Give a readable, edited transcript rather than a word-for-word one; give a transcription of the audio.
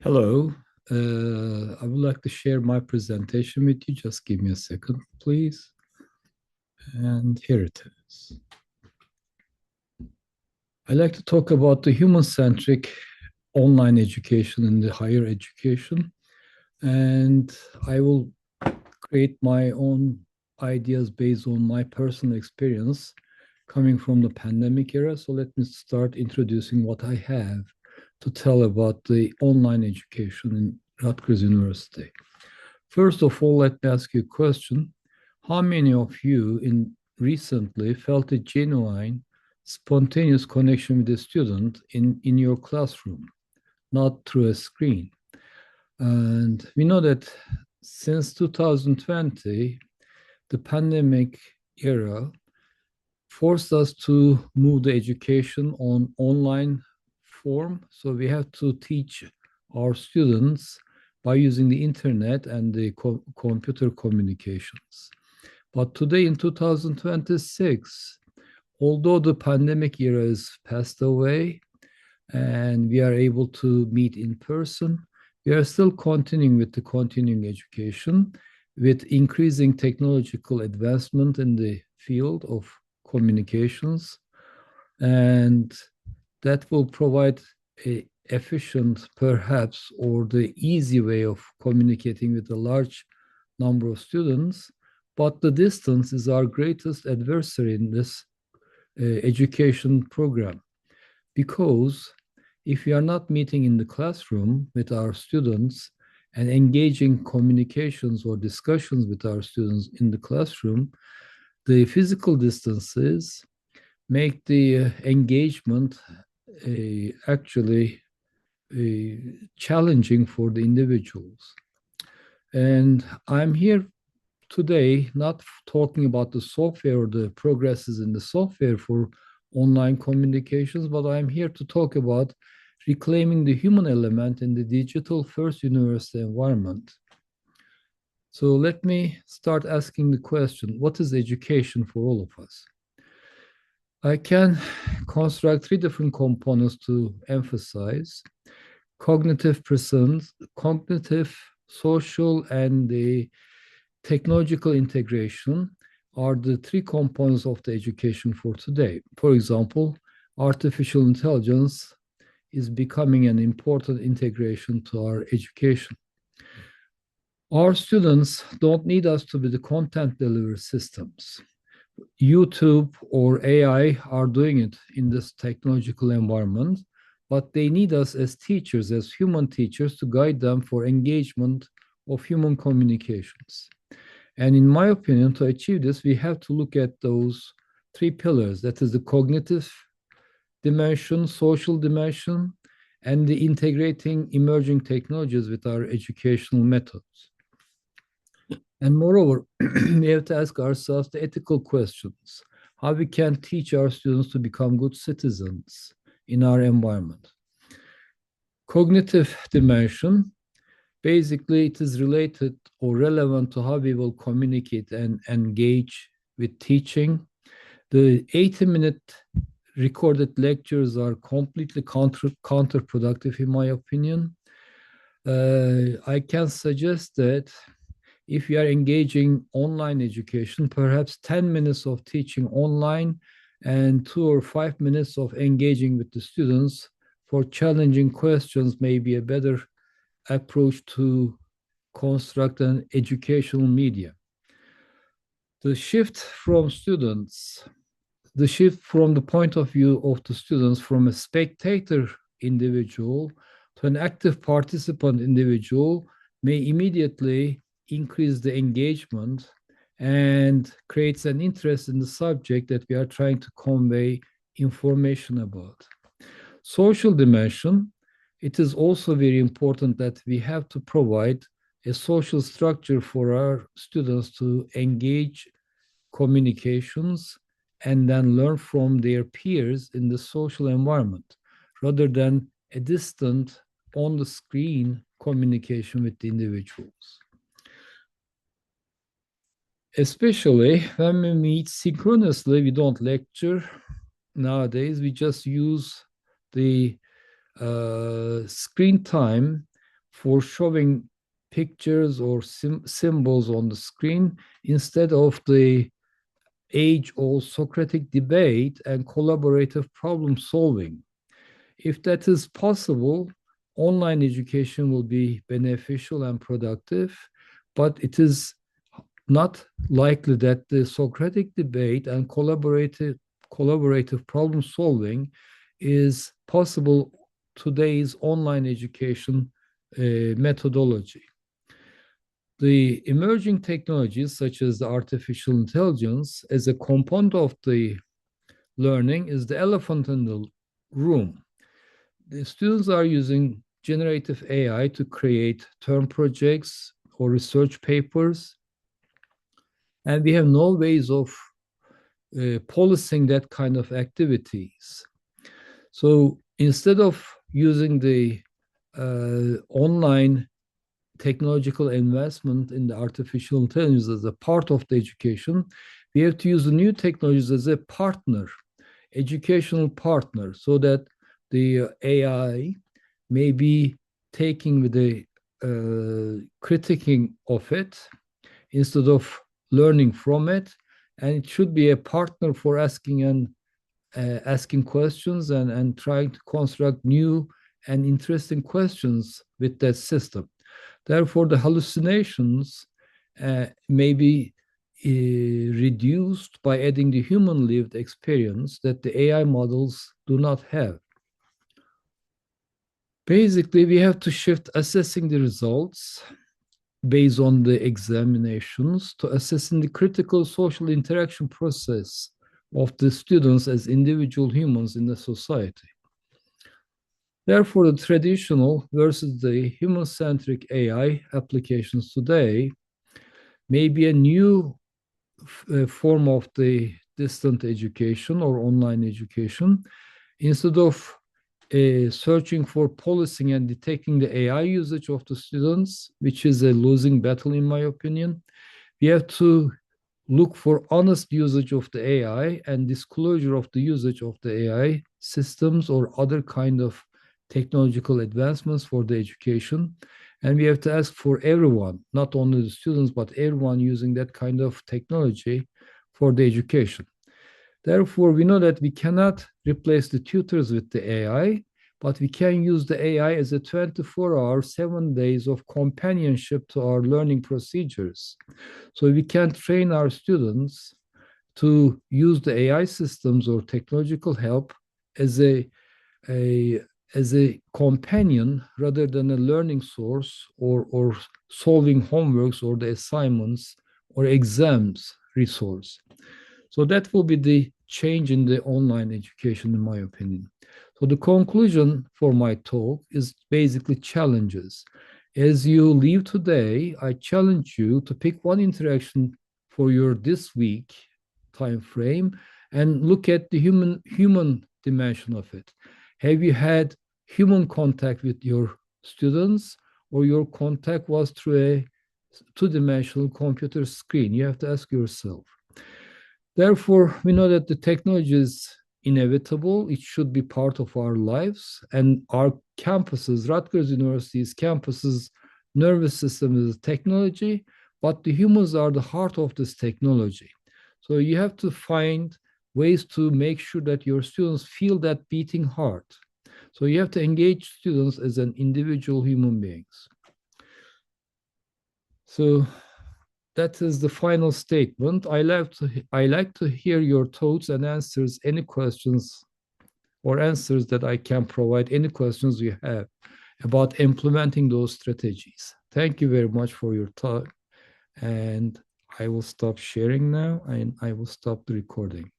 Hello. I would like to share my presentation with you. Just give me a second, please. And here it is. I'd like to talk about the human-centric online education in the higher education. And I will create my own ideas based on my personal experience coming from the pandemic era. So let me start introducing what I have to tell about the online education in Rutgers University. First of all, let me ask you a question. How many of you in recently felt a genuine, spontaneous connection with a student in your classroom, not through a screen? And we know that since 2020, the pandemic era forced us to move the education on online form. So we have to teach our students by using the internet and the computer communications. But today in 2026, although the pandemic era is passed away and we are able to meet in person, we are still continuing with the continuing education with increasing technological advancement in the field of communications, and that will provide a efficient perhaps or the easy way of communicating with a large number of students, but the distance is our greatest adversary in this education program, because if we are not meeting in the classroom with our students and engaging communications or discussions with our students in the classroom, the physical distances make the engagement actually challenging for the individuals. And I'm here today not talking about the software or the progresses in the software for online communications, but I'm here to talk about reclaiming the human element in the digital first university environment. So let me start asking the question, what is education for all of us? I can construct three different components to emphasize: cognitive presence, cognitive, social, and the technological integration are the three components of the education for today. For example, artificial intelligence is becoming an important integration to our education. Our students don't need us to be the content delivery systems. YouTube or AI are doing it in this technological environment, but they need us as teachers, as human teachers, to guide them for engagement of human communications. And in my opinion, to achieve this, we have to look at those three pillars. That is the cognitive dimension, social dimension, and the integrating emerging technologies with our educational methods. And moreover, we have to ask ourselves the ethical questions: how we can teach our students to become good citizens in our environment. Cognitive dimension, basically it is related or relevant to how we will communicate and engage with teaching. The 80-minute recorded lectures are completely counterproductive in my opinion. I can suggest that if you are engaging online education, perhaps 10 minutes of teaching online and 2 or 5 minutes of engaging with the students for challenging questions may be a better approach to construct an educational media. The shift from students, the shift from the point of view of the students from a spectator individual to an active participant individual may immediately increase the engagement and creates an interest in the subject that we are trying to convey information about. Social dimension, it is also very important that we have to provide a social structure for our students to engage communications and then learn from their peers in the social environment rather than a distant on the screen communication with the individuals. Especially when we meet synchronously, we don't lecture nowadays, we just use the screen time for showing pictures or symbols on the screen instead of the age-old Socratic debate and collaborative problem solving. If that is possible, online education will be beneficial and productive, but it is not likely that the Socratic debate and collaborative problem solving is possible today's online education methodology. The emerging technologies such as the artificial intelligence as a component of the learning is the elephant in the room. The students are using generative AI to create term projects or research papers, and we have no ways of policing that kind of activities. So instead of using the online technological investment in the artificial intelligence as a part of the education, we have to use the new technologies as a partner, educational partner, so that the AI may be taking with the critiquing of it instead of learning from it, and it should be a partner for asking questions and trying to construct new and interesting questions with that system. Therefore, the hallucinations may be reduced by adding the human lived experience that the AI models do not have. Basically, we have to shift assessing the results based on the examinations to assessing the critical social interaction process of the students as individual humans in the society. Therefore, the traditional versus the human-centric AI applications today may be a new form of the distant education or online education. Instead of searching for policing and detecting the AI usage of the students, which is a losing battle in my opinion, we have to look for honest usage of the AI and disclosure of the usage of the AI systems or other kind of technological advancements for the education. And we have to ask for everyone, not only the students, but everyone using that kind of technology for the education. Therefore, we know that we cannot replace the tutors with the AI, but we can use the AI as a 24-hour, 7 days of companionship to our learning procedures. So we can train our students to use the AI systems or technological help as a companion rather than a learning source or solving homeworks or the assignments or exams resource. So that will be the change in the online education, in my opinion. So the conclusion for my talk is basically challenges. As you leave today, I challenge you to pick one interaction for your this week time frame and look at the human dimension of it. Have you had human contact with your students, or your contact was through a two-dimensional computer screen? You have to ask yourself. Therefore, we know that the technology is inevitable. It should be part of our lives. And our campuses, Rutgers University's campuses, nervous system is technology, but the humans are the heart of this technology. So you have to find ways to make sure that your students feel that beating heart. So you have to engage students as an individual human beings. So that is the final statement. I like to hear your thoughts and answers, any questions or answers that I can provide, any questions you have about implementing those strategies. Thank you very much for your time. And I will stop sharing now and I will stop the recording.